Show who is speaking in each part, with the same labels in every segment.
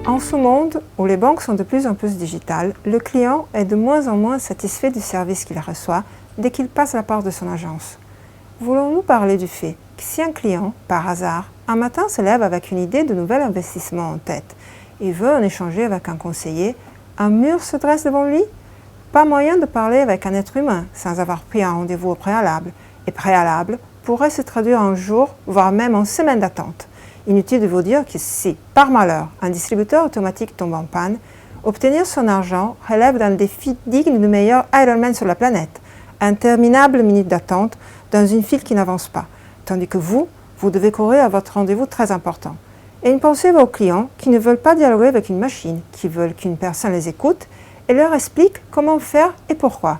Speaker 1: En ce monde où les banques sont de plus en plus digitales, le client est de moins en moins satisfait du service qu'il reçoit dès qu'il passe la porte de son agence. Voulons-nous parler du fait que si un client, par hasard, un matin se lève avec une idée de nouvel investissement en tête et veut en échanger avec un conseiller, un mur se dresse devant lui? Pas moyen de parler avec un être humain sans avoir pris un rendez-vous au préalable. Et préalable pourrait se traduire en jours, voire même en semaines d'attente. Inutile de vous dire que si, par malheur, un distributeur automatique tombe en panne, obtenir son argent relève d'un défi digne du meilleur Ironman sur la planète. Interminable minute d'attente dans une file qui n'avance pas, tandis que vous devez courir à votre rendez-vous très important. Et une pensée va aux clients qui ne veulent pas dialoguer avec une machine, qui veulent qu'une personne les écoute et leur explique comment faire et pourquoi.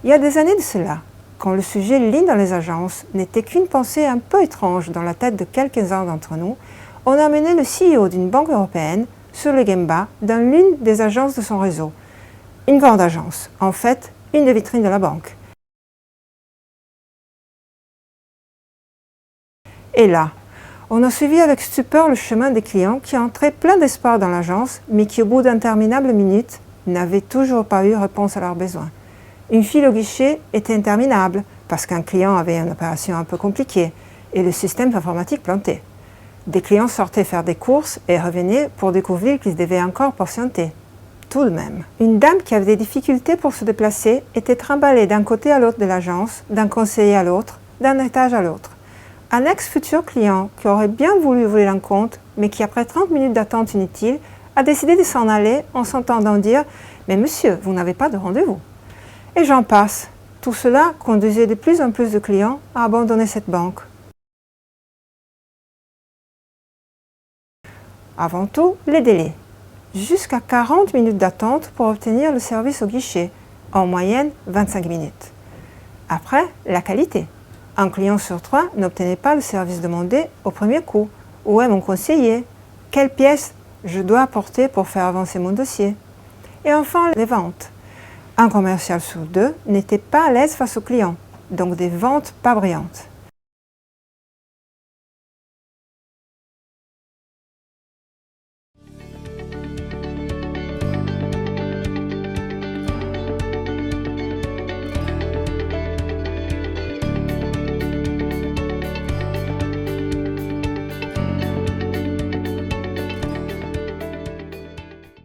Speaker 1: Il y a des années de cela, quand le sujet Lean dans les agences n'était qu'une pensée un peu étrange dans la tête de quelques-uns d'entre nous, on a amené le CEO d'une banque européenne sur le Gemba dans l'une des agences de son réseau. Une grande agence, en fait, une des vitrines de la banque. Et là, on a suivi avec stupeur le chemin des clients qui entraient plein d'espoir dans l'agence, mais qui au bout d'interminables minutes n'avaient toujours pas eu réponse à leurs besoins. Une file au guichet était interminable parce qu'un client avait une opération un peu compliquée et le système informatique planté. Des clients sortaient faire des courses et revenaient pour découvrir qu'ils devaient encore patienter. Tout de même. Une dame qui avait des difficultés pour se déplacer était trimballée d'un côté à l'autre de l'agence, d'un conseiller à l'autre, d'un étage à l'autre. Un ex-futur client qui aurait bien voulu ouvrir un compte, mais qui après 30 minutes d'attente inutile, a décidé de s'en aller en s'entendant dire « Mais monsieur, vous n'avez pas de rendez-vous ». Et j'en passe. Tout cela conduisait de plus en plus de clients à abandonner cette banque. Avant tout, les délais. Jusqu'à 40 minutes d'attente pour obtenir le service au guichet, en moyenne 25 minutes. Après, la qualité. Un client sur 3 n'obtenait pas le service demandé au premier coup. Où est mon conseiller? Quelle pièce je dois apporter pour faire avancer mon dossier? Et enfin, les ventes. Un commercial sur 2 n'était pas à l'aise face aux clients, donc des ventes pas brillantes.